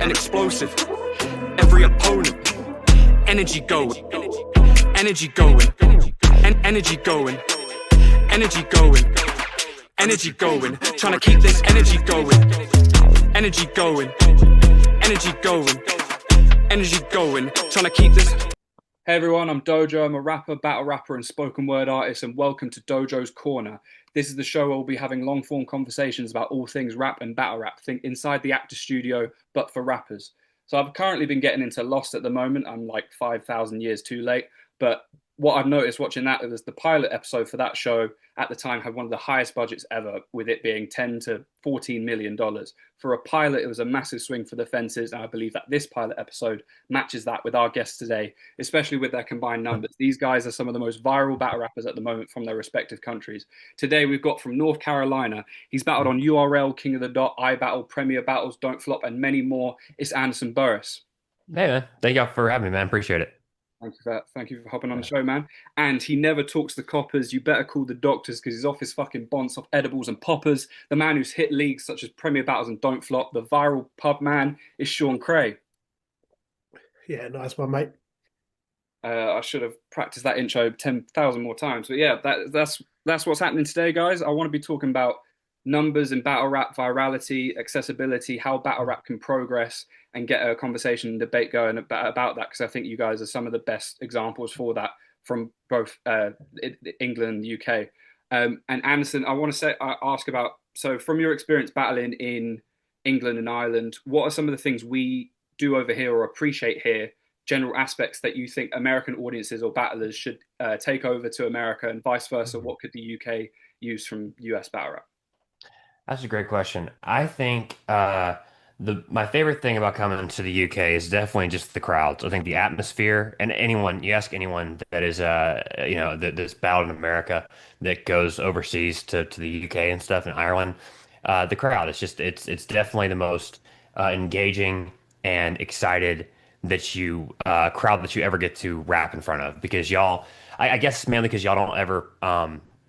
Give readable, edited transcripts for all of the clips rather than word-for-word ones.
and explosive. Every opponent, energy going, energy going, and energy going, energy going, energy going. Trying to keep this energy going, energy going, energy going, energy going. Trying to keep this. Hey everyone, I'm DoeJoe. I'm a rapper, battle rapper, and spoken word artist, and welcome to DoeJoe's Corner. This is the show where we'll be having long-form conversations about all things rap and battle rap. Think inside the actor studio, but for rappers. So I've currently been getting into Lost at the moment. I'm like 5,000 years too late. But what I've noticed watching that was the pilot episode for that show at the time had one of the highest budgets ever, with it being $10 to $14 million. For a pilot, it was a massive swing for the fences. And I believe that this pilot episode matches that with our guests today, especially with their combined numbers. These guys are some of the most viral battle rappers at the moment from their respective countries. Today, we've got from North Carolina. He's battled on URL, King of the Dot, iBattle, premierbattles, Dontflop, and many more. It's Andersonburrus. Hey man, thank y'all for having me, man. Appreciate it. Thank you for hopping on the show, man. And he never talks to coppers. You better call the doctors because he's off his fucking bonds, off edibles and poppers. The man who's hit leagues such as Premier Battles and Dontflop. The viral pub man is seankray. Yeah, nice one, mate. I should have practiced that intro 10,000 more times. But yeah, that's what's happening today, guys. I want to be talking about numbers in battle rap, virality, accessibility, how battle rap can progress, and get a conversation and debate going about that, because I think you guys are some of the best examples for that from both England and the UK. And Anderson, I want to ask about, so from your experience battling in England and Ireland, what are some of the things we do over here or appreciate here, general aspects that you think American audiences or battlers should take over to America, and vice versa? What could the UK use from US battle rap? That's a great question. I think my favorite thing about coming to the UK is definitely just the crowds. I think the atmosphere, and you ask anyone that is that's battled in America that goes overseas to the UK and stuff in Ireland, the crowd it's definitely the most engaging and excited crowd that you ever get to rap in front of, because I guess mainly because y'all don't ever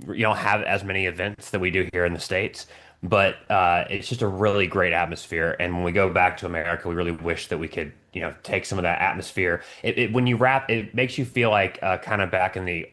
you don't have as many events that we do here in the States. But it's just a really great atmosphere. And when we go back to America, we really wish that we could, take some of that atmosphere. When you rap, it makes you feel like kind of back in the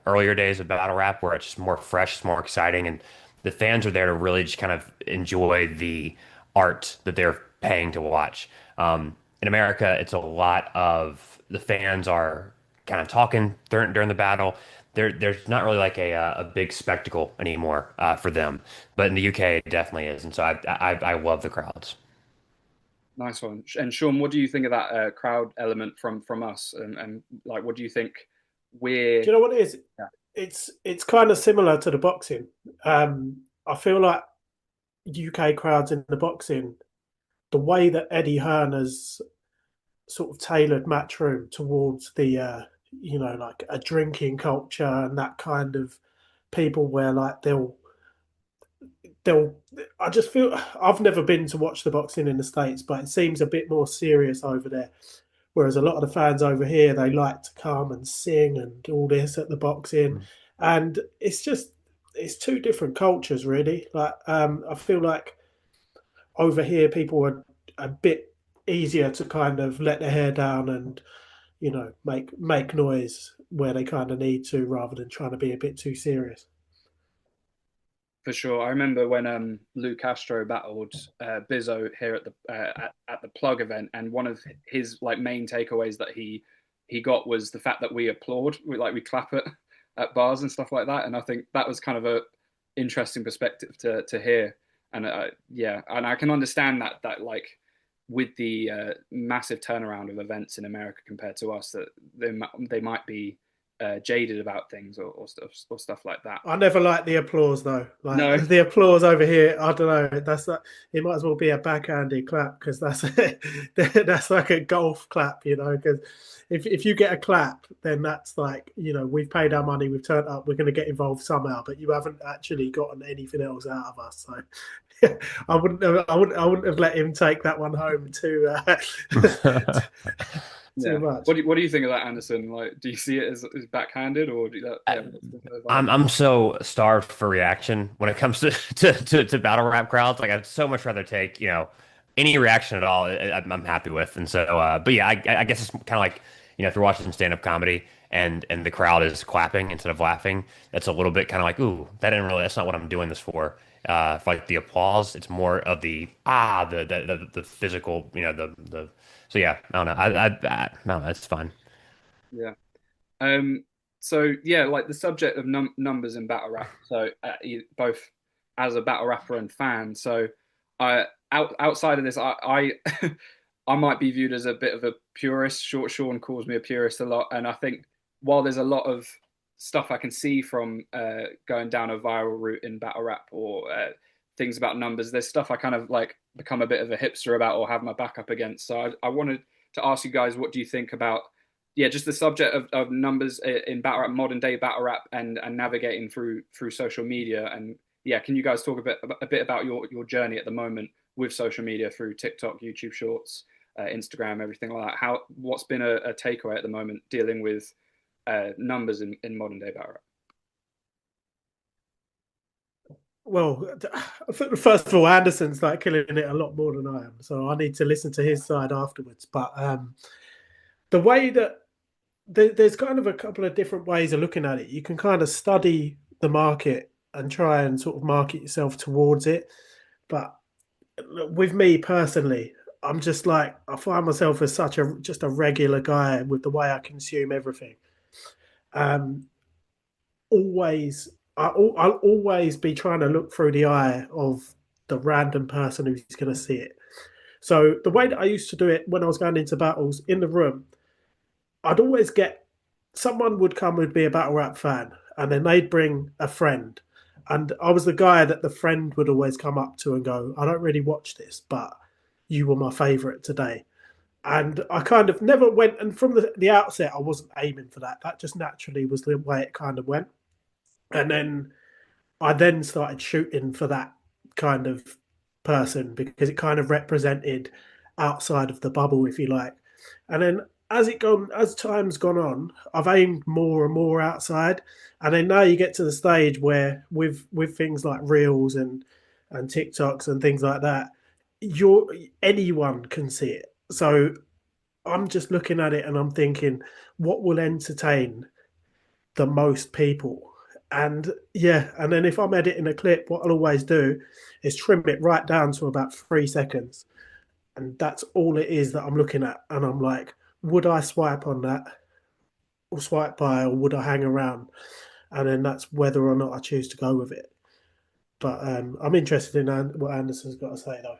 earlier days of battle rap, where it's just more fresh, it's more exciting, and the fans are there to really just kind of enjoy the art that they're paying to watch. In America, it's a lot of the fans are kind of talking during the battle. There's not really like a big spectacle anymore for them, but in the UK it definitely is, and so I love the crowds. Nice one. And Sean, what do you think of that crowd element from us? And like, what do you think we're? Do you know what it is? Yeah. It's kind of similar to the boxing. I feel like UK crowds in the boxing, the way that Eddie Hearn has sort of tailored Matchroom towards the like a drinking culture and that kind of people, where like they'll I just feel, I've never been to watch the boxing in the States, but it seems a bit more serious over there, whereas a lot of the fans over here, they like to come and sing and all this at the boxing. And it's two different cultures, really. Like I feel like over here people are a bit easier to kind of let their hair down and make noise where they kind of need to, rather than trying to be a bit too serious. For sure. I remember when Lou Castro battled Bizzo here at the Plug event, and one of his like main takeaways that he got was the fact that we applaud, we clap at bars and stuff like that. And I think that was kind of a interesting perspective to hear. And and I can understand that like, with the massive turnaround of events in America compared to us, that they might be jaded about things or stuff like that. I never liked the applause though. Like, no, the applause over here, I don't know. That's like, it might as well be a backhanded clap, because that's like a golf clap, because if you get a clap, then that's like, we've paid our money, we've turned up, we're going to get involved somehow, but you haven't actually gotten anything else out of us. So I wouldn't have let him take that one home too much. What do you think of that, Anderson? Like, do you see it as backhanded, or do that? I'm so starved for reaction when it comes to battle rap crowds. Like, I'd so much rather take any reaction at all, I'm happy with. And so, but yeah, I guess it's kind of like, if you're watching stand-up comedy and the crowd is clapping instead of laughing, that's a little bit kind of like, ooh, that's not what I'm doing this for like the applause. It's more of the physical, so yeah, I don't know. I don't know. It's fun. Yeah. Um, so yeah, like the subject of numbers in battle rap. So both as a battle rapper and fan. So outside of this, I I might be viewed as a bit of a purist. Short Sean calls me a purist a lot, and I think while there's a lot of stuff I can see from going down a viral route in battle rap or things about numbers, there's stuff I kind of like become a bit of a hipster about or have my back up against. So I wanted to ask you guys, what do you think about just the subject of numbers in battle rap, modern day battle rap, and navigating through social media? And yeah, can you guys talk a bit about your journey at the moment with social media through TikTok, YouTube Shorts, Instagram, everything like that? What's been a takeaway at the moment dealing with numbers in modern day battle rap? Well, I think first of all, Anderson's like killing it a lot more than I am, so I need to listen to his side afterwards. But the way that there's kind of a couple of different ways of looking at it. You can kind of study the market and try and sort of market yourself towards it. But with me personally, I'm just like, I find myself as such just a regular guy with the way I consume everything. Um, always, I'll always be trying to look through the eye of the random person who's going to see it. So the way that I used to do it when I was going into battles in the room, I'd always get someone would come who'd be a battle rap fan, and then they'd bring a friend. And I was the guy that the friend would always come up to and go, I don't really watch this, but you were my favorite today. And I kind of never went, and from the outset, I wasn't aiming for that. That just naturally was the way it kind of went. And then I then started shooting for that kind of person because it kind of represented outside of the bubble, if you like. And then as time's gone on, I've aimed more and more outside, and then now you get to the stage where with things like reels and TikToks and things like that, anyone can see it. So I'm just looking at it and I'm thinking, what will entertain the most people? And yeah, and then if I'm editing a clip, what I'll always do is trim it right down to about 3 seconds. And that's all it is that I'm looking at. And I'm like, would I swipe on that or swipe by, or would I hang around? And then that's whether or not I choose to go with it. But I'm interested in what Anderson's got to say, though.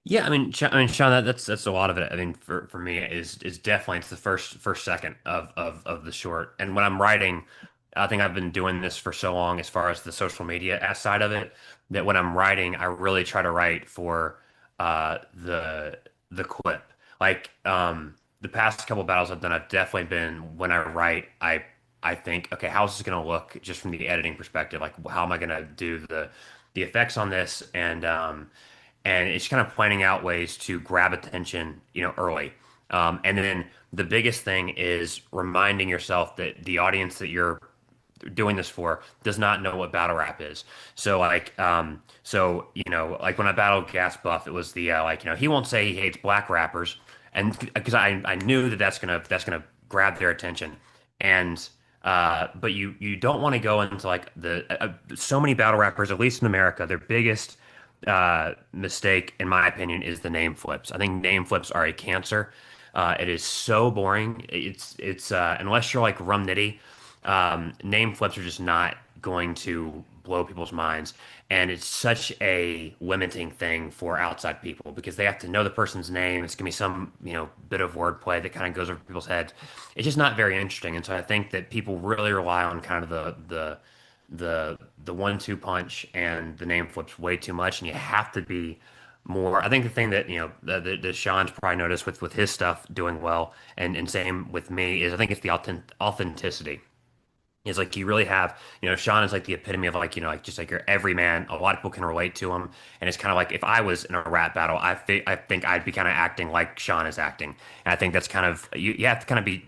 Yeah, Sean, that's a lot of it. I mean, for me, is definitely it's the first second of the short. And when I'm writing, I think I've been doing this for so long, as far as the social media side of it, that when I'm writing, I really try to write for the clip. Like the past couple battles I've done, I've definitely been when I write, I think, okay, how's this gonna look just from the editing perspective? Like, how am I gonna do the effects on this? And it's kind of pointing out ways to grab attention, early. And then the biggest thing is reminding yourself that the audience that you're doing this for does not know what battle rap is. So like when I battled Gas Buff, it was the he won't say he hates black rappers, and because I knew that's gonna grab their attention, and but you don't want to go into like the so many battle rappers, at least in America, their biggest mistake, in my opinion, is the name flips. I think name flips are a cancer. It is so boring. It's unless you're like Rumnitty, name flips are just not going to blow people's minds, and it's such a limiting thing for outside people because they have to know the person's name. It's gonna be some bit of wordplay that kind of goes over people's heads. It's just not very interesting, and so I think that people really rely on kind of the 1-2 punch and the name flips way too much, and you have to be more. I think the thing that that Sean's probably noticed with his stuff doing well, and same with me, is I think it's the authenticity. It's like you really have, Sean is like the epitome of like just like your everyman. A lot of people can relate to him, and it's kind of like if I was in a rap battle, I think I'd be kind of acting like Sean is acting, and I think that's kind of you have to kind of be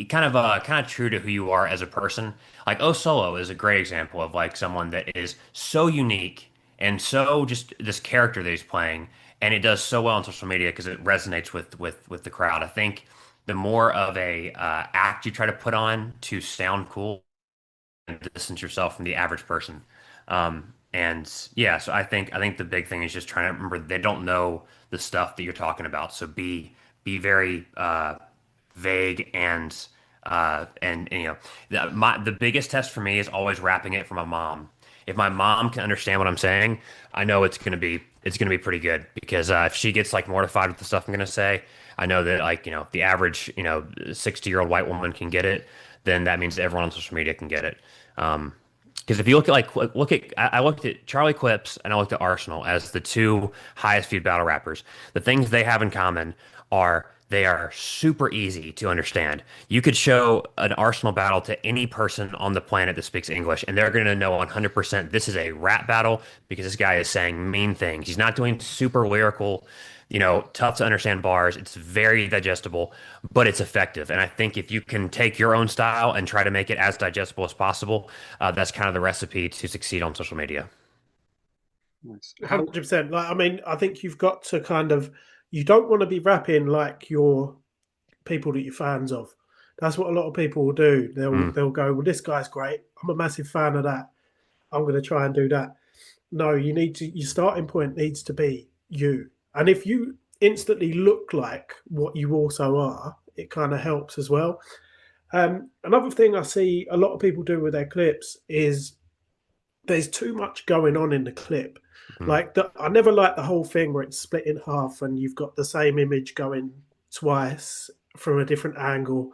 kind of true to who you are as a person. Like O Solo is a great example of like someone that is so unique and so just this character that he's playing, and it does so well on social media because it resonates with the crowd. I think the more of a act you try to put on to sound cool and distance yourself from the average person. And yeah, so I think the big thing is just trying to remember they don't know the stuff that you're talking about. So be very vague and you know the biggest test for me is always wrapping it for my mom. If my mom can understand what I'm saying, I know it's gonna be pretty good because if she gets like mortified with the stuff I'm gonna say, I know that like the average 60-year-old white woman can get it. Then that means everyone on social media can get it. Because if you look at I looked at Charlie Clips and I looked at Arsonal as the two highest viewed battle rappers. The things they have in common are they are super easy to understand. You could show an Arsonal battle to any person on the planet that speaks English, and they're going to know 100% this is a rap battle because this guy is saying mean things. He's not doing super lyrical, tough to understand bars. It's very digestible, but it's effective. And I think if you can take your own style and try to make it as digestible as possible, that's kind of the recipe to succeed on social media. Nice. 100%. Like, I mean, I think you've got to you don't want to be rapping like your people that you're fans of. That's what a lot of people will do. They'll go, well, this guy's great. I'm a massive fan of that. I'm going to try and do that. No, your starting point needs to be you. And if you instantly look like what you also are, it kind of helps as well. Another thing I see a lot of people do with their clips is there's too much going on in the clip. Like I never like the whole thing where it's split in half and you've got the same image going twice from a different angle,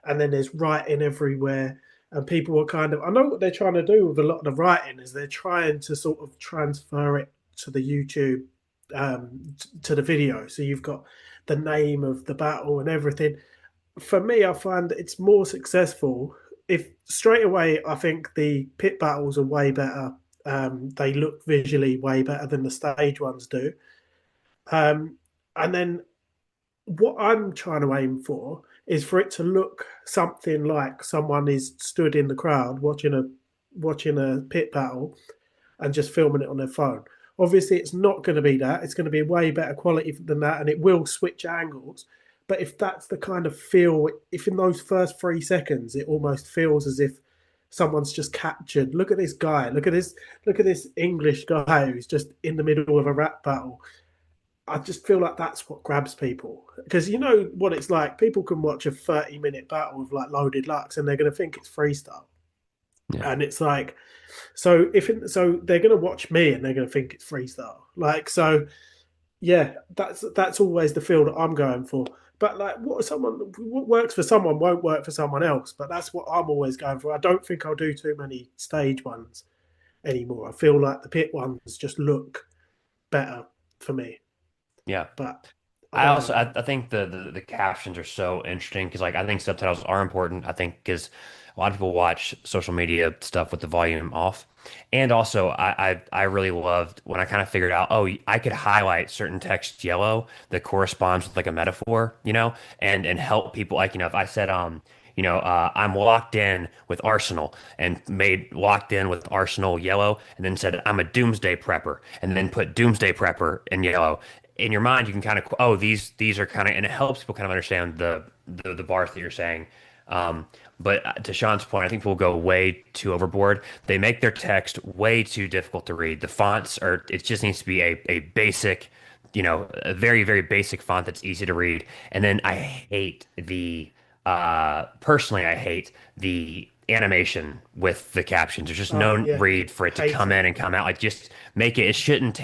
and then there's writing everywhere. And people are I know what they're trying to do with a lot of the writing is they're trying to sort of transfer it to the YouTube, to the video. So you've got the name of the battle and everything. For me, I find it's more successful if straight away I think the pit battles are way better. They look visually way better than the stage ones do. And then what I'm trying to aim for is for it to look something like someone is stood in the crowd watching a pit battle and just filming it on their phone. Obviously, it's not going to be that. It's going to be way better quality than that, and it will switch angles. But if that's the kind of feel, if in those first 3 seconds it almost feels as if someone's just captured. Look at this guy. Look at this English guy who's just in the middle of a rap battle. I just feel like that's what grabs people because you know what it's like. People can watch a 30-minute battle with like Loaded Lux and they're going to think it's freestyle, and it's like, so they're going to watch me and they're going to think it's freestyle. Like so, yeah, that's always the feel that I'm going for. But like, what works for someone won't work for someone else. But that's what I'm always going for. I don't think I'll do too many stage ones anymore. I feel like the pit ones just look better for me. Yeah, but I think the captions are so interesting because like I think subtitles are important. I think because a lot of people watch social media stuff with the volume off, and also I really loved when I kind of figured out I could highlight certain text yellow that corresponds with like a metaphor, and help people like if I said I'm locked in with Arsonal and made locked in with Arsonal yellow and then said I'm a doomsday prepper and then put doomsday prepper in yellow. In your mind, you can kind of, these are kind of, and it helps people kind of understand the bars that you're saying. But to Sean's point, I think people go way too overboard. They make their text way too difficult to read. The fonts it just needs to be a basic, a very, very basic font that's easy to read. And then personally, I hate the animation with the captions. There's just no read for it to come in and come out. Like just make it. It shouldn't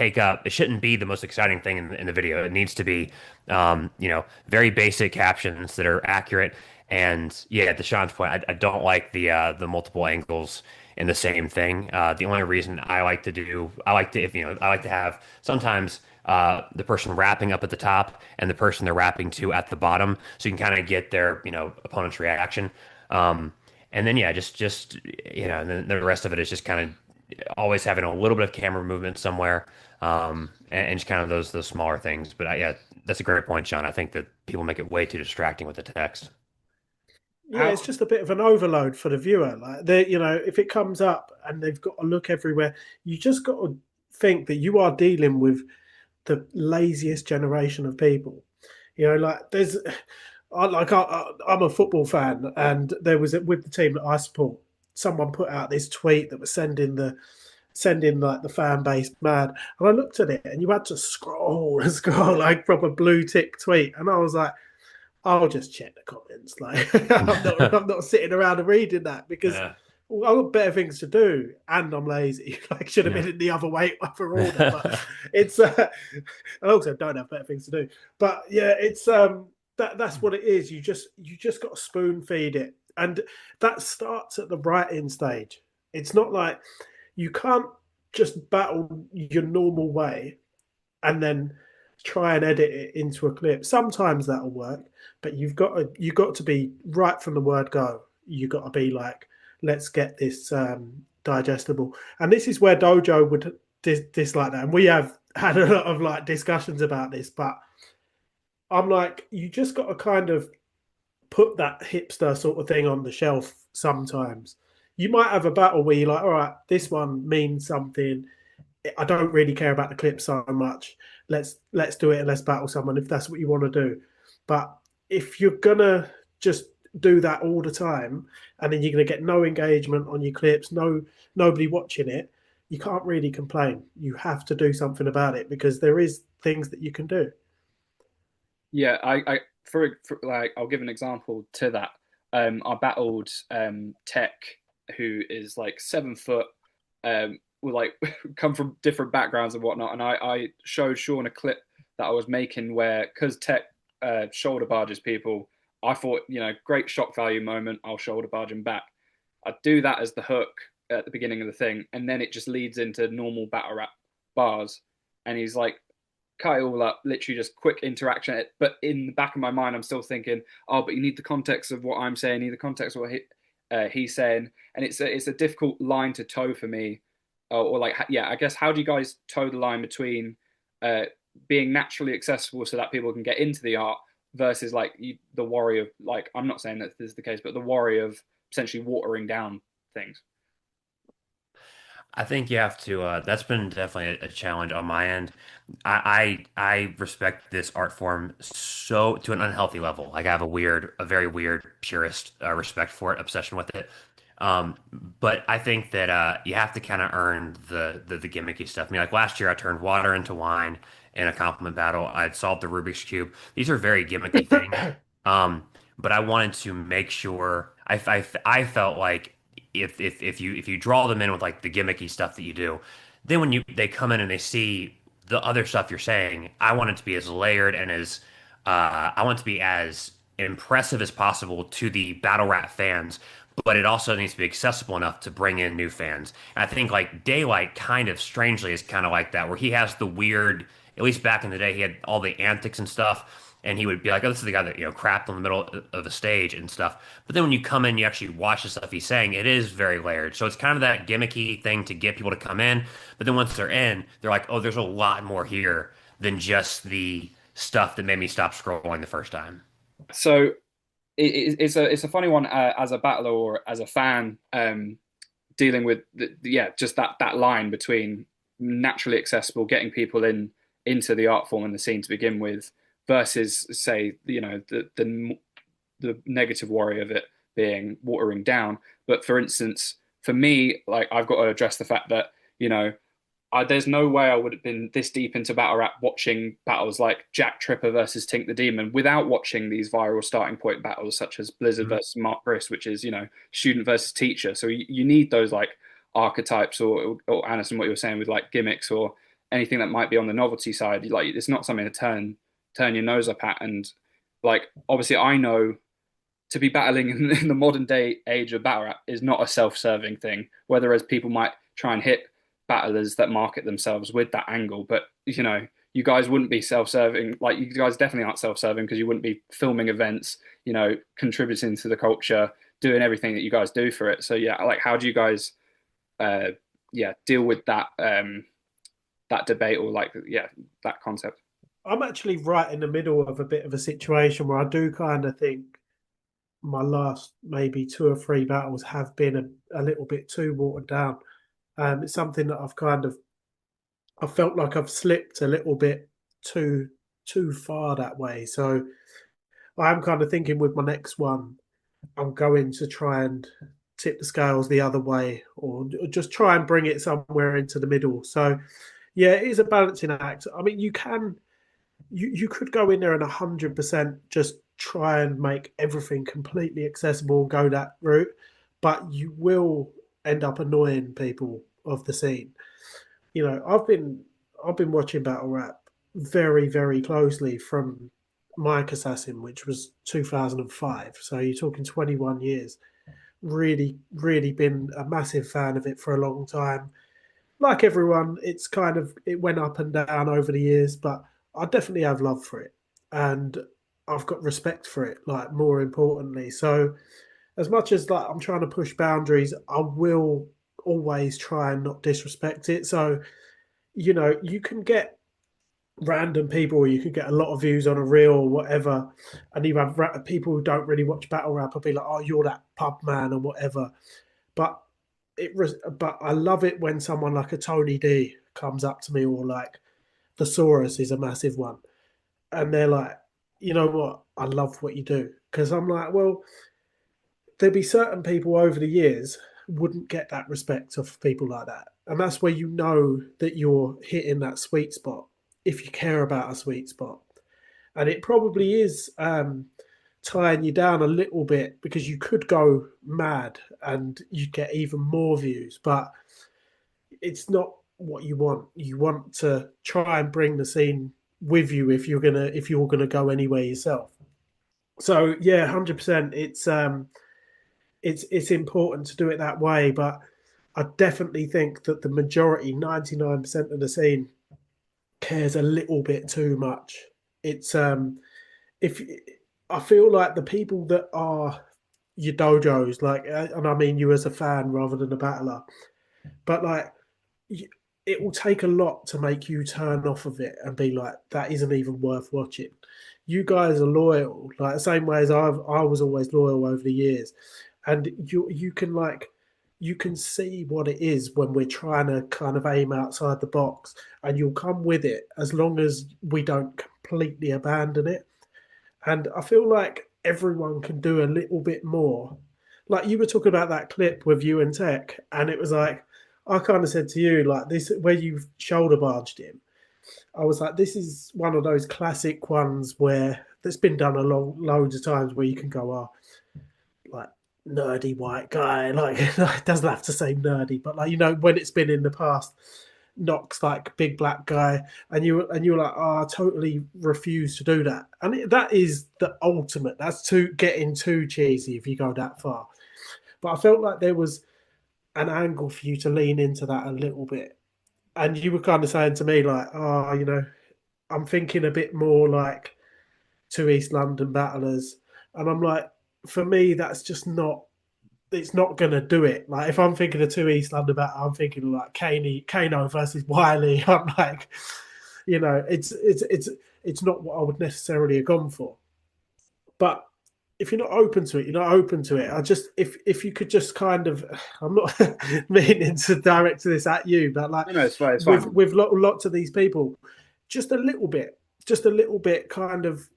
be the most exciting thing in the video. It needs to be, very basic captions that are accurate. And yeah, to Sean's point, I don't like the multiple angles in the same thing. The only reason I like to have sometimes the person rapping up at the top and the person they're rapping to at the bottom, so you can kind of get their opponent's reaction. And then and then the rest of it is just kind of always having a little bit of camera movement somewhere, and just kind of those smaller things. But yeah, that's a great point, Sean. I think that people make it way too distracting with the text. Yeah, it's just a bit of an overload for the viewer. Like if it comes up and they've got to look everywhere, you just got to think that you are dealing with the laziest generation of people. You know, like I'm a football fan, and there was with the team that I support, someone put out this tweet that was sending like the fan base mad. And I looked at it, and you had to scroll and scroll like proper blue tick tweet, and I was like, I'll just check the comments. Like I'm not sitting around and reading that because I've got better things to do, and I'm lazy. Like should have been in the other order, but it's I also don't have better things to do. But yeah, it's that's what it is. You just got to spoon feed it, and that starts at the writing stage. It's not like you can't just battle your normal way and then try and edit it into a clip. Sometimes that'll work, but you've got to be right from the word go. You've got to be like, let's get this digestible. And this is where Dojo would dislike that. And we have had a lot of like discussions about this, but I'm like, you just got to kind of put that hipster sort of thing on the shelf sometimes. You might have a battle where you're like, all right, this one means something. I don't really care about the clip so much. Let's do it and let's battle someone if that's what you want to do. But if you're gonna just do that all the time and then you're gonna get no engagement on your clips, nobody watching it, you can't really complain. You have to do something about it because there is things that you can do. Yeah, I for like I'll give an example to that. I battled Tech, who is like 7 foot, will like come from different backgrounds and whatnot, and I showed Sean a clip that I was making where, because Tech shoulder barges people, I thought, you know, great shock value moment, I'll shoulder barge him back. I do that as the hook at the beginning of the thing, and then it just leads into normal battle rap bars, and he's like, cut it all up, literally just quick interaction. But in the back of my mind, I'm still thinking, oh, but you need the context of what I'm saying, you need the context of what he's saying, and it's a difficult line to toe for me. Or like, yeah, I guess, how do you guys toe the line between being naturally accessible so that people can get into the art versus like the worry of, like, I'm not saying that this is the case, but the worry of essentially watering down things? I think you have to. That's been definitely a challenge on my end. I respect this art form so to an unhealthy level. Like I have a very weird purist respect for it, obsession with it. Um, but I think that you have to kind of earn the gimmicky stuff. I mean, like last year, I turned water into wine in a compliment battle. I'd solved the Rubik's cube. These are very gimmicky things. Um, but I wanted to make sure I felt like if you draw them in with like the gimmicky stuff that you do, then when they come in and they see the other stuff you're saying, I want it to be as layered and as I want it to be as impressive as possible to the battle rap fans, but it also needs to be accessible enough to bring in new fans. And I think like Daylight kind of strangely is kind of like that, where he has the weird, at least back in the day, he had all the antics and stuff. And he would be like, "Oh, this is the guy that crapped in the middle of a stage and stuff." But then when you come in, you actually watch the stuff he's saying. It is very layered, so it's kind of that gimmicky thing to get people to come in. But then once they're in, they're like, "Oh, there's a lot more here than just the stuff that made me stop scrolling the first time." So it's a funny one as a battler or as a fan, dealing with just that line between naturally accessible, getting people into the art form and the scene to begin with, versus, say, the negative worry of it being watering down. But for instance, for me, like, I've got to address the fact that there's no way I would have been this deep into battle rap watching battles like Jack Tripper versus Tink the Demon without watching these viral starting point battles such as Blizzard versus Mark Briss, which is student versus teacher. So you need those like archetypes, or Anderson, what you were saying with like gimmicks or anything that might be on the novelty side. Like, it's not something to turn your nose up at. And like, obviously I know to be battling in the modern day age of battle rap is not a self-serving thing, whereas people might try and hit battlers that market themselves with that angle. But you guys wouldn't be self-serving. Like, you guys definitely aren't self-serving because you wouldn't be filming events, contributing to the culture, doing everything that you guys do for it. So yeah, like, how do you guys deal with that that debate, or like that concept? I'm actually right in the middle of a bit of a situation where I do kind of think my last maybe 2 or 3 battles have been a little bit too watered down. It's something that I've kind of I felt like I've slipped a little bit too too far that way. So I'm kind of thinking with my next one, I'm going to try and tip the scales the other way, or just try and bring it somewhere into the middle. So yeah, it is a balancing act. I mean, you could go in there and 100% just try and make everything completely accessible and go that route, but you will end up annoying people of the scene. I've been watching battle rap very very closely from Mike Assassin, which was 2005. So you're talking 21 years. Really, really been a massive fan of it for a long time. Like everyone, it went up and down over the years, but I definitely have love for it, and I've got respect for it. Like more importantly, so as much as like I'm trying to push boundaries, I will always try and not disrespect it. So you can get random people, or you can get a lot of views on a reel or whatever, and you have people who don't really watch battle rap will be like, "Oh, you're that pub man" or whatever. But but I love it when someone like a Tony D comes up to me, or like Thesaurus is a massive one, and they're like, "You know what? I love what you do," because I'm like, well, there'd be certain people over the years wouldn't get that respect of people like that. And that's where you know that you're hitting that sweet spot if you care about a sweet spot. And it probably is tying you down a little bit because you could go mad and you get even more views, but it's not what you want. You want to try and bring the scene with you if you're gonna go anywhere yourself. So yeah, 100%. It's important to do it that way, but I definitely think that the majority, 99% of the scene, cares a little bit too much. It's if I feel like the people that are your dojos, like, and I mean you as a fan rather than a battler, but like it will take a lot to make you turn off of it and be like, that isn't even worth watching. You guys are loyal, like the same way as I was always loyal over the years, and you can see what it is when we're trying to kind of aim outside the box, and you'll come with it as long as we don't completely abandon it. And I feel like everyone can do a little bit more. Like you were talking about that clip with you and Tech, and it was like I kind of said to you, like this where you've shoulder barged him. I was like, this is one of those classic ones where that's been done loads of times where you can go, oh, like nerdy white guy, like it doesn't have to say nerdy, but like when it's been in the past, Knox like big black guy, and you're like, oh, I totally refuse to do that, and that is the ultimate. That's too getting too cheesy if you go that far. But I felt like there was an angle for you to lean into that a little bit, and you were kind of saying to me like, oh, I'm thinking a bit more like two East London battlers, and I'm like, for me, that's just not. It's not gonna do it. Like if I'm thinking of two East London battle, I'm thinking like Kano versus Wiley. I'm like, it's not what I would necessarily have gone for. But if you're not open to it, you're not open to it. I just if you could just kind of, I'm not meaning to direct this at you, but like No, it's fine. It's with fine. lots of these people, just a little bit, kind of,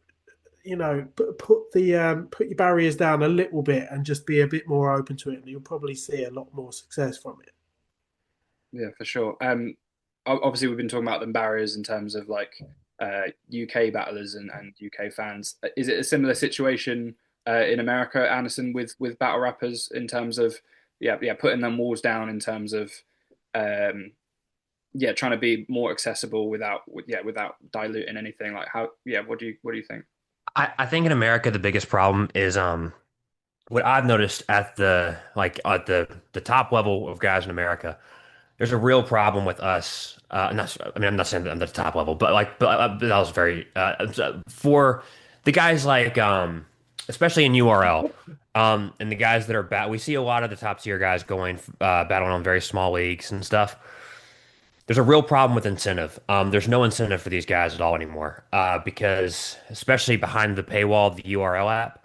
put your barriers down a little bit and just be a bit more open to it, and you'll probably see a lot more success from it. Yeah, for sure. Obviously we've been talking about the barriers in terms of like UK battlers and UK fans. Is it a similar situation in America, Anderson, with battle rappers in terms of putting them walls down in terms of trying to be more accessible without diluting anything? Like how what do you think? I think in America the biggest problem is what I've noticed at the top level of guys in America. There's a real problem with us. I'm not saying that I'm at the top level, but that was very for the guys like especially in URL, and the guys that are we see a lot of the top tier guys going battling on very small leagues and stuff. There's a real problem with incentive. There's no incentive for these guys at all anymore because especially behind the paywall of the URL app,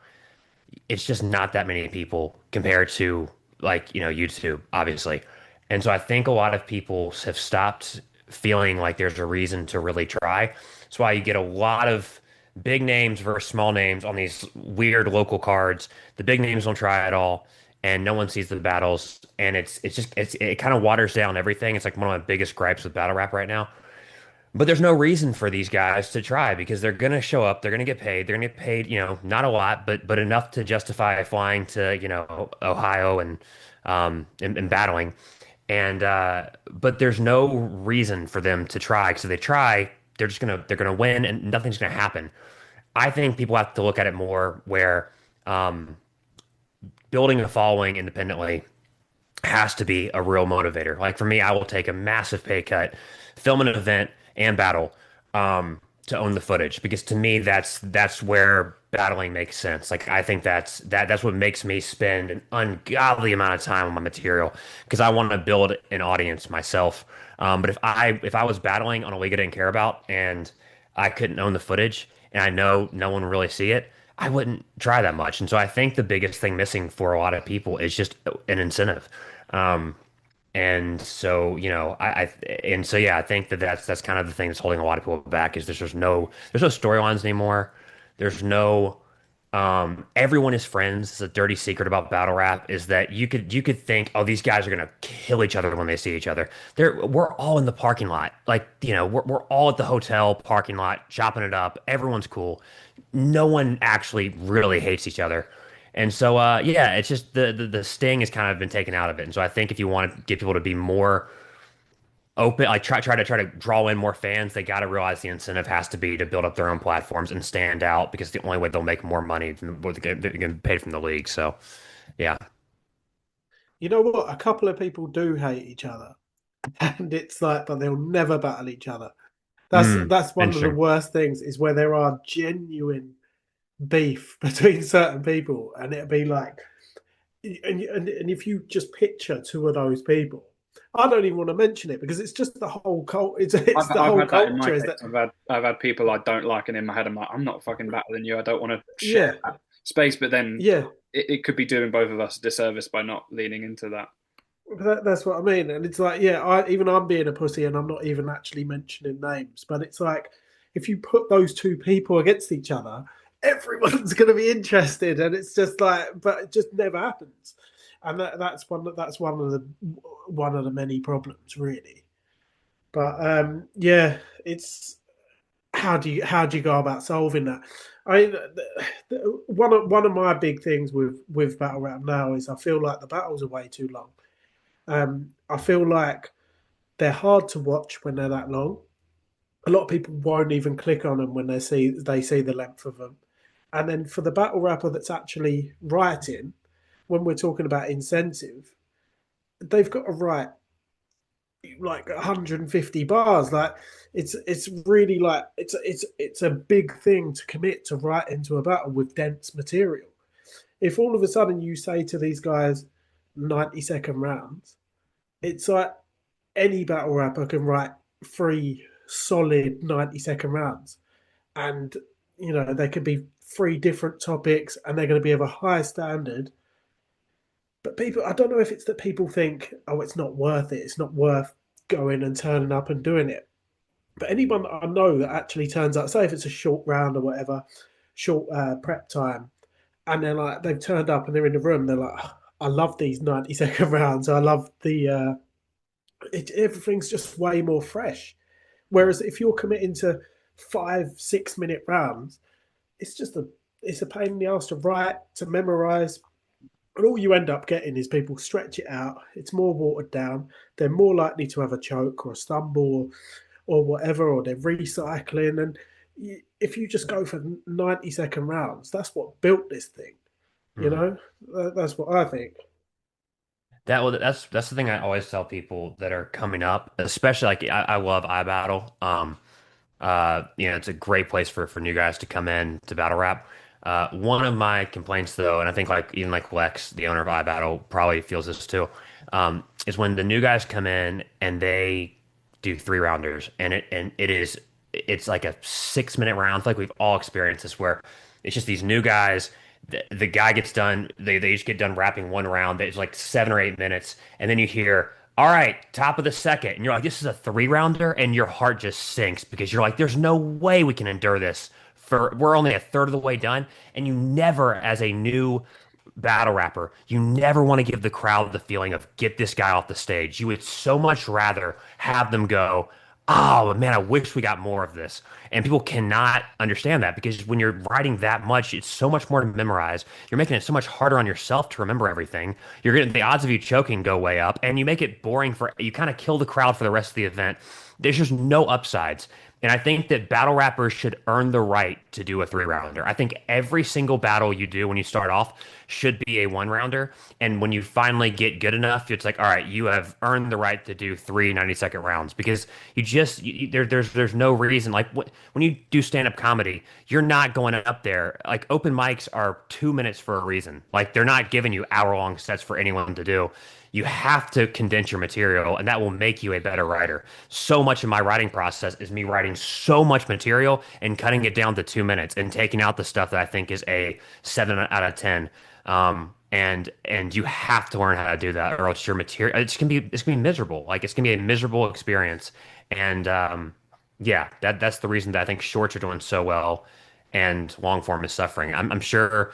it's just not that many people compared to YouTube, obviously. And so I think a lot of people have stopped feeling like there's a reason to really try. That's why you get a lot of big names versus small names on these weird local cards. The big names don't try at all, and no one sees the battles. And it kind of waters down everything. It's like one of my biggest gripes with battle rap right now. But there's no reason for these guys to try because they're gonna show up, they're gonna get paid, they're gonna get paid, not a lot, but enough to justify flying to, Ohio and battling. And but there's no reason for them to try because if they try, they're gonna win and nothing's gonna happen. I think people have to look at it more where um, building a following independently has to be a real motivator. Like for me, I will take a massive pay cut, film an event and battle to own the footage because to me that's where battling makes sense. Like I think that's what makes me spend an ungodly amount of time on my material because I want to build an audience myself. But if I was battling on a league I didn't care about and I couldn't own the footage and I know no one will really see it, I wouldn't try that much. And so I think the biggest thing missing for a lot of people is just an incentive. Um, and so, yeah, I think that's kind of the thing that's holding a lot of people back is there's no storylines anymore. There's no everyone is friends. It's a dirty secret about battle rap is that you could think, oh, these guys are gonna kill each other when they see each other. We're all in the parking lot. Like, we're all at the hotel parking lot chopping it up. Everyone's cool. No one actually really hates each other. And so, yeah, it's just the sting has kind of been taken out of it. And so I think if you want to get people to be more open, like try to draw in more fans, they got to realize the incentive has to be to build up their own platforms and stand out because the only way they'll make more money than what they're getting paid from the league. So, yeah. You know what? A couple of people do hate each other, and it's like, but they'll never battle each other. That's one of the Interesting. worst things is where there are genuine beef between certain people, and it'll be like, and if you just picture two of those people, I don't even want to mention it because it's just the whole cult. It's the I've whole had that in my culture. Is case. that I've had people I don't like, and in my head I'm like, I'm not fucking battling you. I don't want to yeah, share that space, but then yeah. it could be doing both of us a disservice by not leaning into that. That's what I mean, and it's like, yeah, I'm being a pussy, and I'm not even actually mentioning names, but it's like if you put those two people against each other, everyone's going to be interested, and it's just like, but it just never happens, and that's one of the many problems, really. But yeah, it's how do you go about solving that? I mean, one of my big things with battle rap now is I feel like the battles are way too long. I feel like they're hard to watch when they're that long. A lot of people won't even click on them when they see the length of them. And then for the battle rapper that's actually writing, when we're talking about incentive, they've got to write like 150 bars. Like it's really like it's a big thing to commit to write into a battle with dense material. If all of a sudden you say to these guys 90-second rounds, it's like any battle rapper can write three solid 90-second rounds. And, they could be three different topics and they're going to be of a high standard. But I don't know if it's that people think, oh, it's not worth it. It's not worth going and turning up and doing it. But anyone that I know that actually turns up, say if it's a short round or whatever, short prep time, and they're like, they've turned up and they're in the room, they're like, "Oh, I love these 90-second rounds. I love everything's just way more fresh. Whereas if you're committing to 5-6 minute rounds, it's a pain in the ass to write, to memorize. And all you end up getting is people stretch it out. It's more watered down. They're more likely to have a choke or a stumble or whatever, or they're recycling. And if you just go for 90-second rounds, that's what built this thing. That's what I think. That's the thing I always tell people that are coming up, especially like I love iBattle. It's a great place for new guys to come in to battle rap. One of my complaints though, and I think like even like Lex, the owner of iBattle, probably feels this too, is when the new guys come in and they do three rounders and it's like a 6 minute round. I feel like we've all experienced this where it's just these new guys. The guy gets done. They each get done rapping one round. It's like 7 or 8 minutes, and then you hear all right, top of the second. And you're like, this is a three rounder. And your heart just sinks because you're like, there's no way we can endure this. We're only a third of the way done. And you never, as a new battle rapper, you never want to give the crowd the feeling of get this guy off the stage. You would so much rather have them go, oh man, I wish we got more of this. And people cannot understand that because when you're writing that much, it's so much more to memorize. You're making it so much harder on yourself to remember everything. You're getting the odds of you choking go way up, and you make it boring for you kind of kill the crowd for the rest of the event. There's just no upsides. And I think that battle rappers should earn the right to do a three rounder. I think every single battle you do when you start off should be a one rounder. And when you finally get good enough, it's like, all right, you have earned the right to do three 90-second rounds because there's no reason. Like when you do stand up comedy, you're not going up there. Like open mics are 2 minutes for a reason. Like they're not giving you hour long sets for anyone to do. You have to condense your material, and that will make you a better writer. So much of my writing process is me writing so much material and cutting it down to 2 minutes and taking out the stuff that I think is a 7 out of 10. And you have to learn how to do that, or else your material it's gonna be miserable. Like it's gonna be a miserable experience. And yeah, that's the reason that I think shorts are doing so well and long form is suffering. I'm sure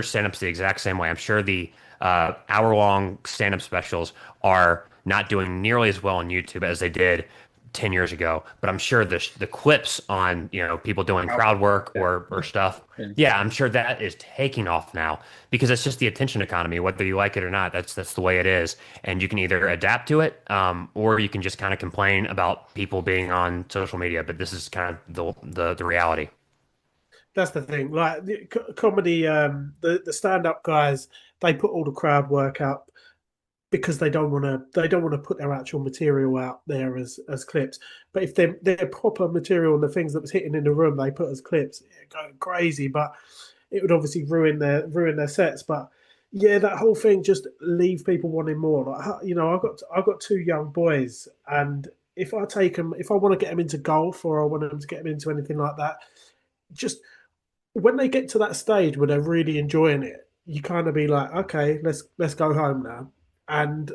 stand-up's the exact same way. I'm sure the hour-long stand-up specials are not doing nearly as well on YouTube as they did 10 years ago. But I'm sure the clips on, people doing crowd work or stuff. Yeah, I'm sure that is taking off now because it's just the attention economy, whether you like it or not. That's the way it is. And you can either adapt to it, or you can just kind of complain about people being on social media. But this is kind of the reality. That's the thing. Like the comedy, the stand up guys, they put all the crowd work up because they don't want to put their actual material out there as clips. But if their proper material and the things that was hitting in the room they put as clips, going crazy. But it would obviously ruin their sets. But yeah, that whole thing just leave people wanting more. Like I've got two young boys, and if I take them, if I want to get them into golf or I want them to get them into anything like that, just when they get to that stage where they're really enjoying it, you kind of be like, okay, let's go home now, and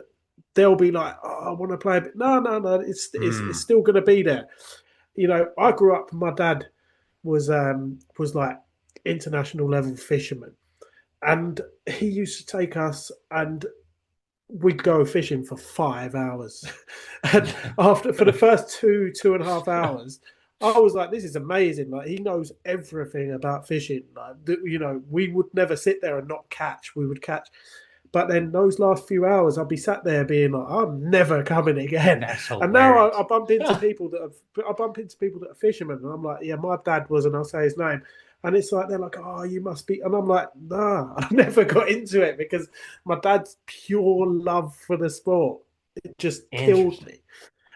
they'll be like, oh, I want to play a bit. No, no, no, it's still going to be there. I grew up. My dad was like international level fisherman, and he used to take us and we'd go fishing for 5 hours. And after for the first 2.5 hours, I was like, this is amazing. Like he knows everything about fishing. Like we would never sit there and not catch. We would catch. But then those last few hours, I'd be sat there being like, I'm never coming again. That's And now hilarious. I bump into people that are fishermen, and I'm like, yeah, my dad was, and I'll say his name. And it's like they're like, oh, you must be, and I'm like, nah, I never got into it because my dad's pure love for the sport. It just killed Interesting. me,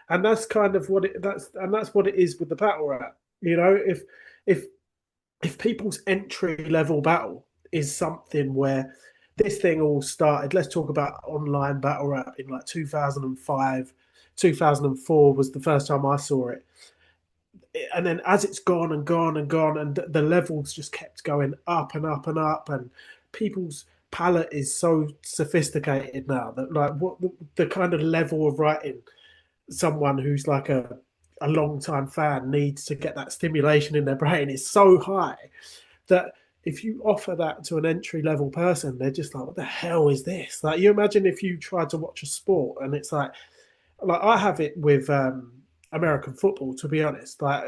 and that's kind of that's what it is with the battle rap. If if people's entry level battle is something where this thing all started, let's talk about online battle rap in like 2005, 2004 was the first time I saw it. And then as it's gone and gone and gone, and the levels just kept going up and up and up, and people's palette is so sophisticated now that like what the kind of level of writing someone who's like a long time fan needs to get that stimulation in their brain is so high that if you offer that to an entry level person, they're just like, what the hell is this? Like you imagine if you tried to watch a sport and it's like I have it with American football, to be honest. Like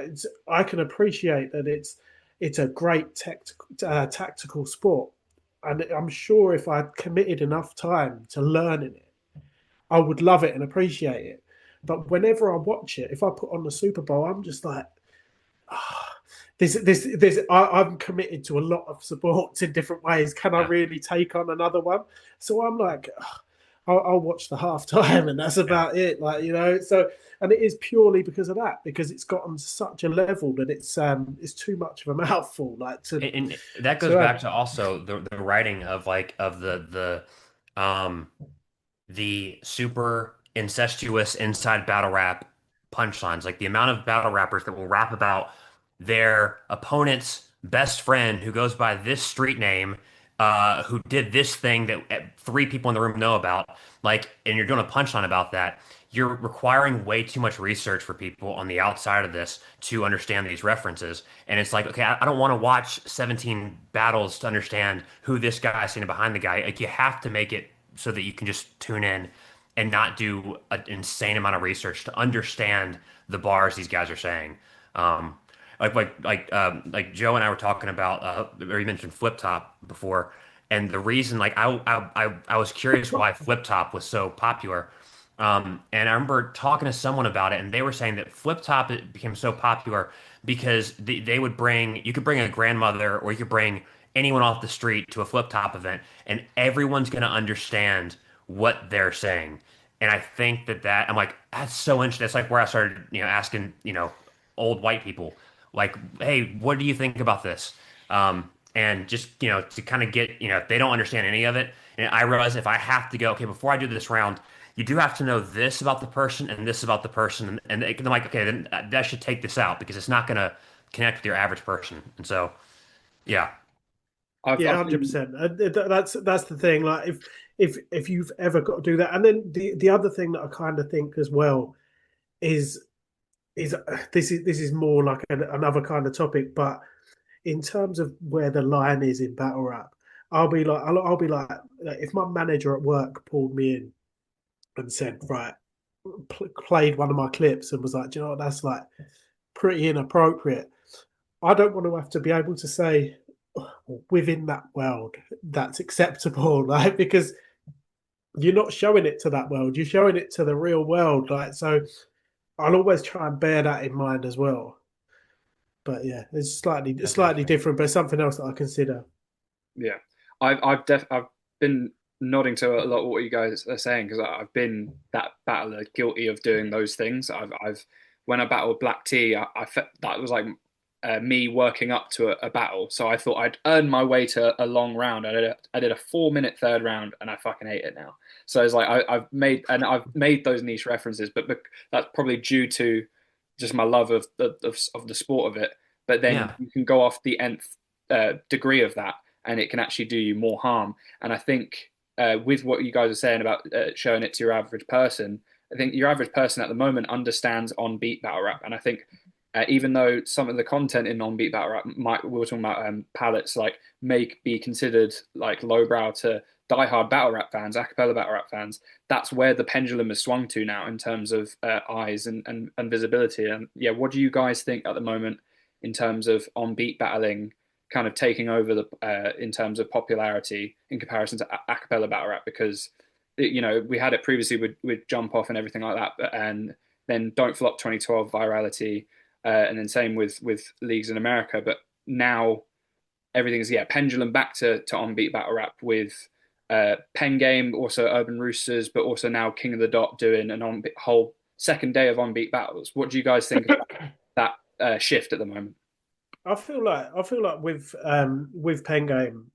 I can appreciate that it's a great tactical sport, and I'm sure if I committed enough time to learning it, I would love it and appreciate it. But whenever I watch it, if I put on the Super Bowl, I'm just like, oh, this. I'm committed to a lot of sports in different ways. Can I Yeah. really take on another one? So I'm like, oh, I'll watch the halftime, and that's Yeah. about it. So, and it is purely because of that, because it's gotten to such a level that it's too much of a mouthful. Like And that goes to back to also the writing of like of um the super incestuous inside battle rap punchlines. Like the amount of battle rappers that will rap about their opponent's best friend who goes by this street name who did this thing that three people in the room know about, like, and you're doing a punchline about that, you're requiring way too much research for people on the outside of this to understand these references. And it's like, okay, I don't want to watch 17 battles to understand who this guy is standing behind the guy. Like, you have to make it so that you can just tune in and not do an insane amount of research to understand the bars these guys are saying. Um, like Joe and I were talking about, or you mentioned flip top before, and the reason, like, I was curious why flip top was so popular. And I remember talking to someone about it, and they were saying that flip top, it became so popular because they would bring, you could bring a grandmother or you could bring anyone off the street to a flip top event, and everyone's going to understand what they're saying. And I think that I'm like, that's so interesting. That's like where I started, asking, old white people, like, hey, what do you think about this? And just, to kind of get, if they don't understand any of it. And I realize if I have to go, okay, before I do this round, you do have to know this about the person and this about the person. And I'm like, okay, then that should take this out because it's not going to connect with your average person. And so, yeah. Yeah, I've been, 100%. That's the thing. Like, if you've ever got to do that, and then the other thing that I kind of think as well is this is more like another kind of topic, but in terms of where the line is in battle rap, I'll be like, if my manager at work pulled me in and said, right, played one of my clips and was like, do you know what, that's like pretty inappropriate. I don't want to have to be able to say, within that world, that's acceptable, like, because you're not showing it to that world, you're showing it to the real world, like. So I'll always try and bear that in mind as well. But yeah, it's slightly different, but something else that I consider. yeah, I've been nodding to a lot of what you guys are saying because I've been that battler guilty of doing those things. I've when I battled Black T, I felt that was like me working up to a battle. So I thought I'd earn my way to a long round. I did a 4 minute third round, and I fucking hate it now. So it's like I've made those niche references, but that's probably due to just my love of the sport of it. But then Yeah. you can go off the nth degree of that, and it can actually do you more harm. And I think with what you guys are saying about showing it to your average person, I think your average person at the moment understands on beat battle rap, and I think even though some of the content in on beat battle rap we were talking about palettes like may be considered like lowbrow to diehard battle rap fans, acapella battle rap fans. That's where the pendulum has swung to now in terms of eyes and visibility. And yeah, what do you guys think at the moment in terms of on beat battling kind of taking over the in terms of popularity in comparison to acapella battle rap? Because we had it previously with Jump Off and everything like that, and then Don't Flop 2012 Virality, and then same with leagues in America. But now everything is pendulum back to on beat battle rap with Pengame, also Urban Roosters, but also now King of the Dot doing an whole second day of on beat battles. What do you guys think about that shift at the moment? I feel like with pen game,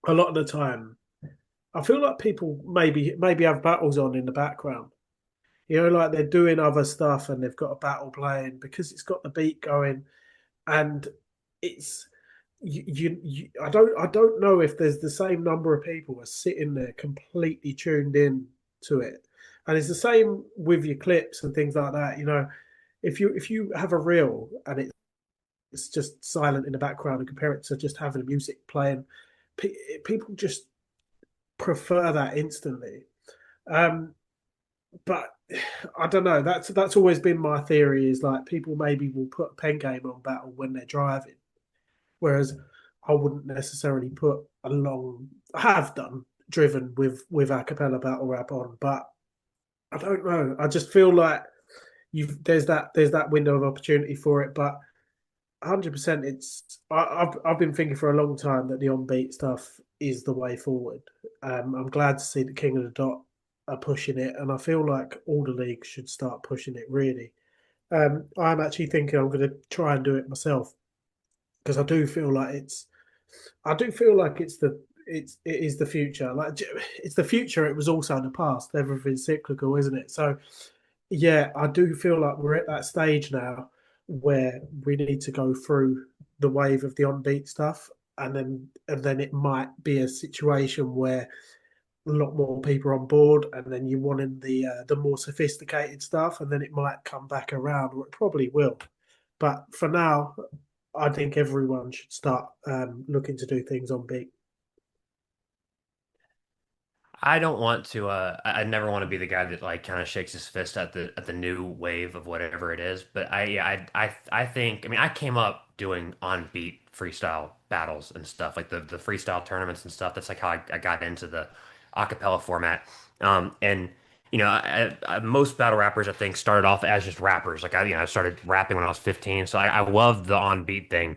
a lot of the time, I feel like people maybe have battles on in the background. Like they're doing other stuff and they've got a battle playing because it's got the beat going, and it's I don't know if there's the same number of people are sitting there completely tuned in to it, and it's the same with your clips and things like that. If you have a reel and it's just silent in the background and compare it to just having music playing, people just prefer that instantly. But I don't know. That's always been my theory. Is like people maybe will put a pen game on battle when they're driving, whereas I wouldn't necessarily put a long. I have done driven with a cappella battle rap on, but I don't know. I just feel like there's that window of opportunity for it, but 100%. I've been thinking for a long time that the on beat stuff is the way forward. I'm glad to see the King of the Dot are pushing it, and I feel like all the leagues should start pushing it. Really, I'm actually thinking I'm going to try and do it myself because I do feel like it is the future. Like it's the future. It was also the past. Everything's cyclical, isn't it? So yeah, I do feel like we're at that stage now where we need to go through the wave of the on beat stuff. and then it might be a situation where a lot more people are on board, and then you want in the more sophisticated stuff, and then it might come back around, or it probably will. But for now, I think everyone should start looking to do things on beat. I don't want to. I never want to be the guy that like kind of shakes his fist at the new wave of whatever it is. But I think. I mean, I came up doing on beat freestyle battles and stuff like the freestyle tournaments and stuff. That's like how I got into the acapella format. And you know, most battle rappers I think started off as just rappers. Like I started rapping when I was 15, so I loved the on beat thing.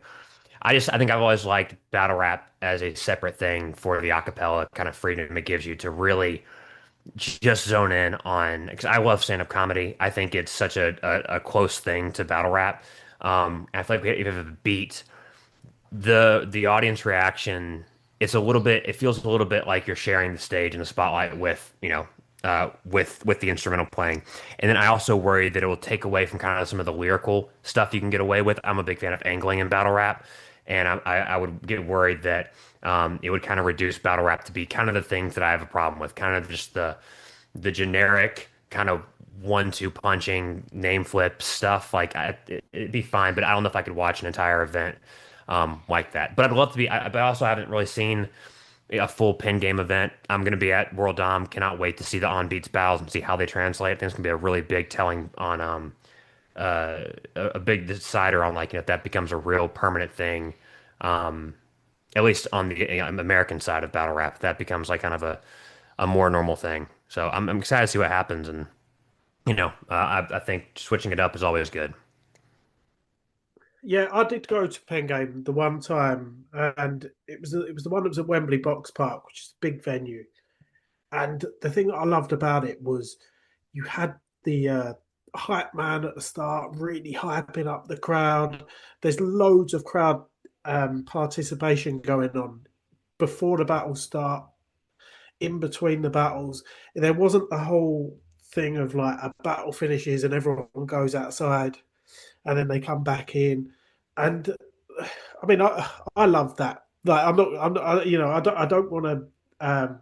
I think I've always liked battle rap as a separate thing for the acapella kind of freedom it gives you to really just zone in on because I love stand-up comedy. I think it's such a close thing to battle rap. I feel like if you have a beat, the audience reaction, it feels a little bit like you're sharing the stage and the spotlight with, with the instrumental playing. And then I also worry that it will take away from kind of some of the lyrical stuff you can get away with. I'm a big fan of angling in battle rap, and I would get worried that it would kind of reduce battle rap to be kind of the things that I have a problem with, kind of just the generic kind of 1-2 punching name flip stuff. Like it'd be fine, but I don't know if I could watch an entire event like that. But I'd love to be. But I also haven't really seen a full pen game event. I'm going to be at World Dom. Cannot wait to see the on beats battles and see how they translate. I think it's going to be a really big telling on a big decider on like if that becomes a real permanent thing. At least on the American side of battle rap, that becomes like kind of a more normal thing. So I'm excited to see what happens, and I think switching it up is always good. Yeah, I did go to Pengame the one time, and it was the one that was at Wembley Box Park, which is a big venue. And the thing that I loved about it was you had the hype man at the start, really hyping up the crowd. There's loads of crowd participation going on before the battles start, in between the battles. There wasn't a whole thing of like a battle finishes and everyone goes outside and then they come back in. And I mean, I love that. Like, I don't want to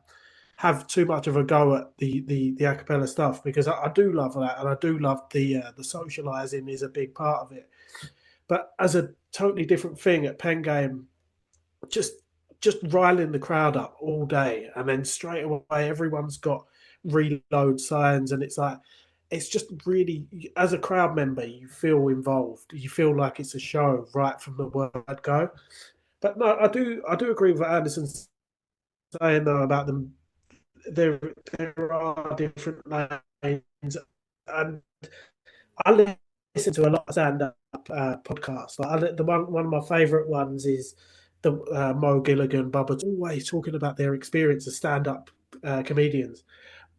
have too much of a go at the acapella stuff because I do love that, and I do love the socializing is a big part of it. But as a totally different thing at Pen Game, just just riling the crowd up all day, and then straight away everyone's got reload signs, and it's like it's just really, as a crowd member, you feel involved. You feel like it's a show right from the word go. But no, I do agree with what Anderson's saying though about them. There there are different lanes, and I listen to a lot of stand-up podcasts. Like one of my favourite ones is the Mo Gilligan, Bubba, always talking about their experience as stand-up comedians,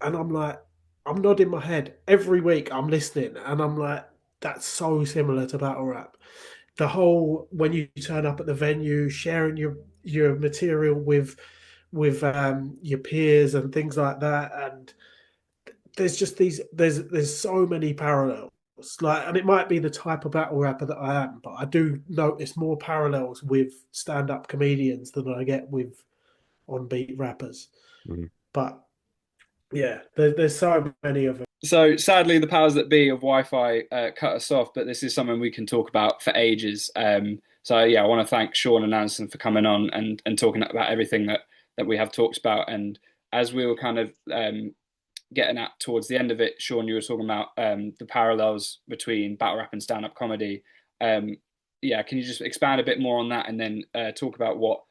and I'm like, I'm nodding my head every week. I'm listening, and I'm like, that's so similar to battle rap. The whole when you turn up at the venue, sharing your material with your peers and things like that, and there's just there's so many parallels. Like, and it might be the type of battle rapper that I am, but I do notice more parallels with stand-up comedians than I get with on-beat rappers. Mhm. But yeah, there's so many of them. So sadly, the powers that be of Wi-Fi cut us off, but this is something we can talk about for ages. So yeah, I want to thank Sean and Anderson for coming on and talking about everything that we have talked about. And as we were kind of getting at towards the end of it, Sean, you were talking about the parallels between battle rap and stand-up comedy. Yeah, can you just expand a bit more on that, and then talk about what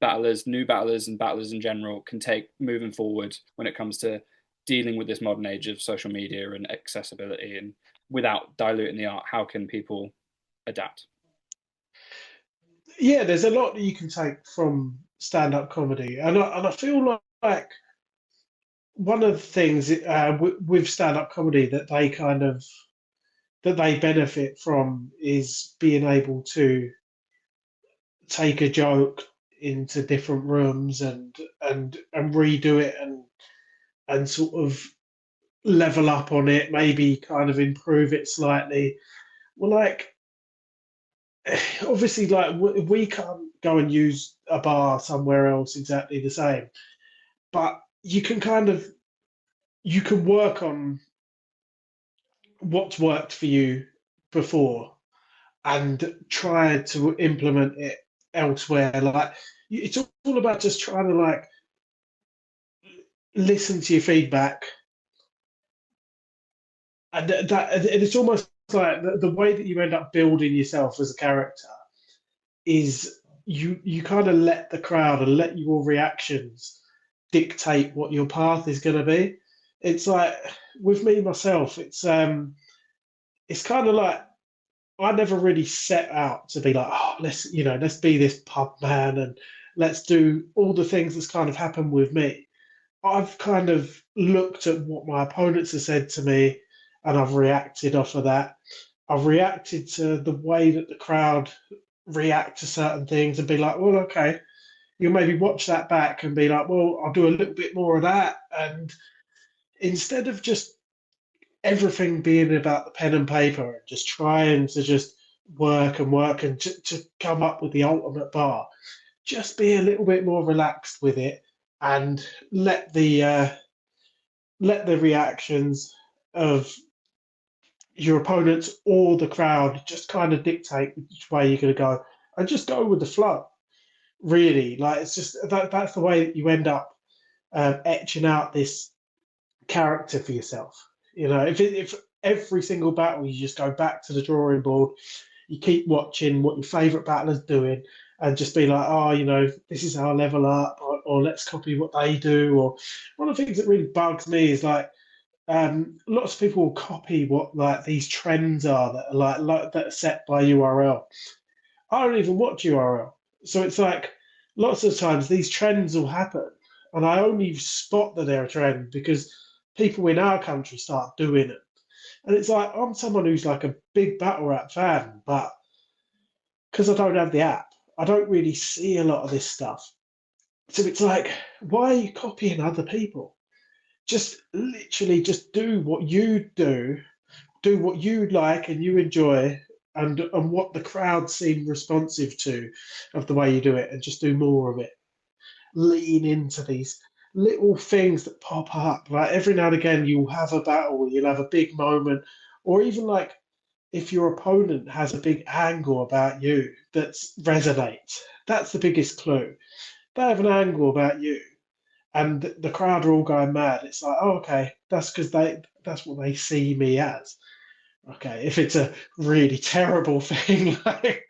battlers, new battlers, and battlers in general can take moving forward when it comes to dealing with this modern age of social media and accessibility, and without diluting the art, how can people adapt? Yeah, there's a lot that you can take from stand-up comedy, and I feel like one of the things with stand-up comedy that they benefit from is being able to take a joke into different rooms and redo it and sort of level up on it, maybe kind of improve it slightly. Well, like obviously, like we can't go and use a bar somewhere else exactly the same, but you can kind of you can work on what's worked for you before and try to implement it elsewhere. Like it's all about just trying to like listen to your feedback, and and it's almost like the way that you end up building yourself as a character is you kind of let the crowd and let your reactions dictate what your path is going to be. It's like with me myself, it's kind of like I never really set out to be like, oh, let's be this pub man and let's do all the things that's kind of happened with me. I've kind of looked at what my opponents have said to me and I've reacted off of that. I've reacted to the way that the crowd react to certain things and be like, well, okay, you'll maybe watch that back and be like, well, I'll do a little bit more of that. And instead of just everything being about the pen and paper and just trying to just work and to come up with the ultimate bar, just be a little bit more relaxed with it and let the reactions of your opponents or the crowd just kind of dictate which way you're going to go and just go with the flow. Really, like it's just that's the way that you end up etching out this character for yourself. You know, if every single battle you just go back to the drawing board, you keep watching what your favourite battler's doing, and just be like, oh, you know, this is how I level up, or let's copy what they do. Or one of the things that really bugs me is like lots of people will copy what like these trends are that are like that are set by URL. I don't even watch URL, so it's like lots of times these trends will happen, and I only spot that they're a trend because people in our country start doing it. And it's like I'm someone who's like a big battle rap fan, but because I don't have the app, I don't really see a lot of this stuff. So it's like, why are you copying other people? Just literally just do what you do what you like and you enjoy and what the crowd seem responsive to of the way you do it and just do more of it. Lean into these little things that pop up. Like every now and again, you'll have a battle, you'll have a big moment, or even like if your opponent has a big angle about you that resonates. That's the biggest clue. They have an angle about you, and the crowd are all going mad. It's like, oh, okay, that's because that's what they see me as. Okay, if it's a really terrible thing, like,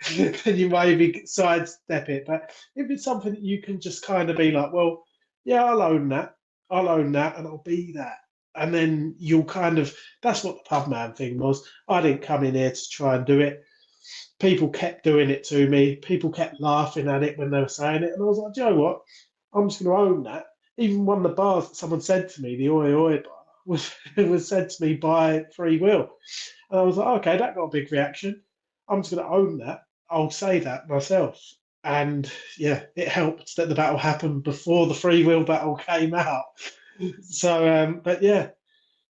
then you maybe sidestep it. But if it's something that you can just kind of be like, well, yeah, I'll own that, and I'll be that. And then you'll kind of, that's what the pub man thing was. I didn't come in here to try and do it. People kept doing it to me. People kept laughing at it when they were saying it. And I was like, do you know what? I'm just going to own that. Even one of the bars that someone said to me, the Oi Oi bar, was said to me by Free Will. And I was like, okay, that got a big reaction. I'm just going to own that. I'll say that myself. And yeah, it helped that the battle happened before the Free Will battle came out. So, but yeah,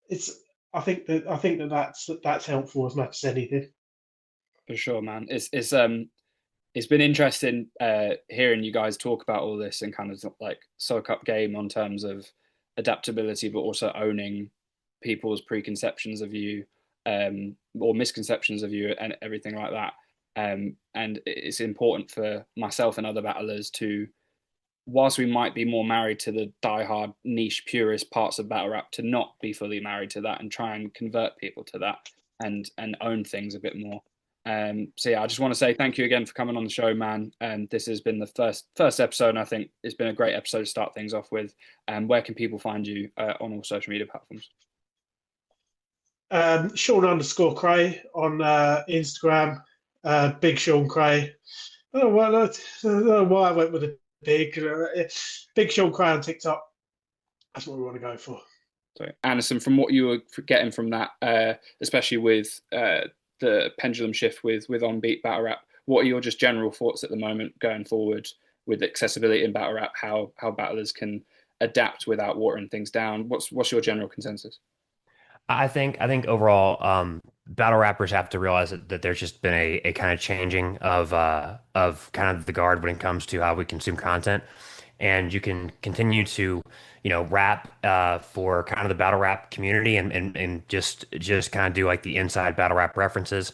it's. I think that that's helpful as much as anything. For sure, man. It's been interesting hearing you guys talk about all this and kind of like soak up game on terms of adaptability, but also owning people's preconceptions of you or misconceptions of you and everything like that. And it's important for myself and other battlers to, whilst we might be more married to the diehard niche purist parts of battle rap, to not be fully married to that and try and convert people to that and own things a bit more. So yeah, I just want to say thank you again for coming on the show, man. This has been the first episode, and I think it's been a great episode to start things off with. Where can people find you on all social media platforms? Sean_Kray on Instagram, Big Sean Kray. Oh, well, I don't know why I went with a Big Sean Kray on TikTok. That's what we want to go for. So, Anderson, from what you were getting from that, especially with the pendulum shift with on-beat battle rap, what are your just general thoughts at the moment going forward with accessibility in battle rap, how battlers can adapt without watering things down? What's your general consensus? I think overall, battle rappers have to realize that there's just been a kind of changing of kind of the guard when it comes to how we consume content. And you can continue to, rap for kind of the battle rap community and just kind of do like the inside battle rap references.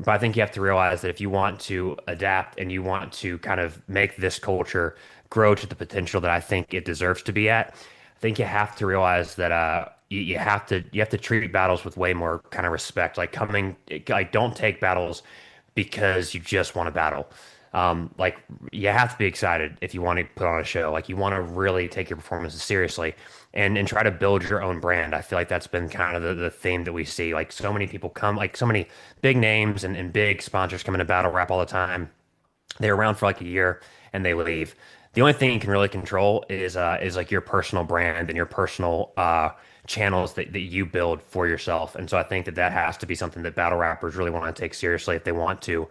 But I think you have to realize that if you want to adapt and you want to kind of make this culture grow to the potential that I think it deserves to be at, I think you have to realize that you have to treat battles with way more kind of respect. Like don't take battles because you just want to battle. Like you have to be excited if you want to put on a show. Like you want to really take your performances seriously and try to build your own brand. I feel like that's been kind of the theme that we see. Like so many people come, like so many big names and big sponsors come into battle rap all the time. They're around for like a year and they leave. The only thing you can really control is like your personal brand and your personal channels that you build for yourself. And so I think that has to be something that battle rappers really want to take seriously if they want to.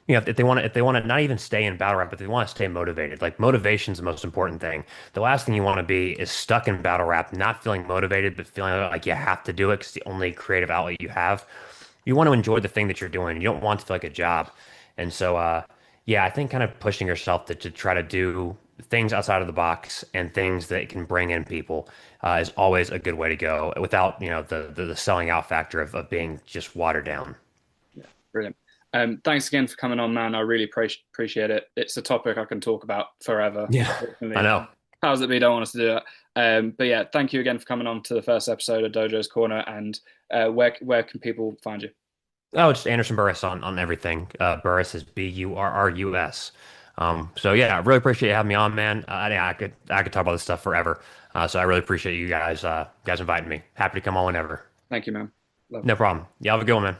If they want to not even stay in battle rap, but they want to stay motivated. Like motivation is the most important thing. The last thing you want to be is stuck in battle rap, not feeling motivated, but feeling like you have to do it because it's the only creative outlet you have. You want to enjoy the thing that you're doing. You don't want to feel like a job. And so, yeah, I think kind of pushing yourself to try to do things outside of the box and things that can bring in people is always a good way to go without, the selling out factor of being just watered down. Yeah, brilliant. Thanks again for coming on, man. I really appreciate it. It's a topic I can talk about forever. Yeah, I know. Powers that be don't want us to do that. But yeah, thank you again for coming on to the first episode of DoeJoe's Corner. And where can people find you? Oh, it's Anderson Burrus on everything. Burrus is Burrus. So yeah, I really appreciate you having me on, man. I could talk about this stuff forever. So I really appreciate you guys inviting me. Happy to come on whenever. Thank you, man. No problem. Yeah, have a good one, man.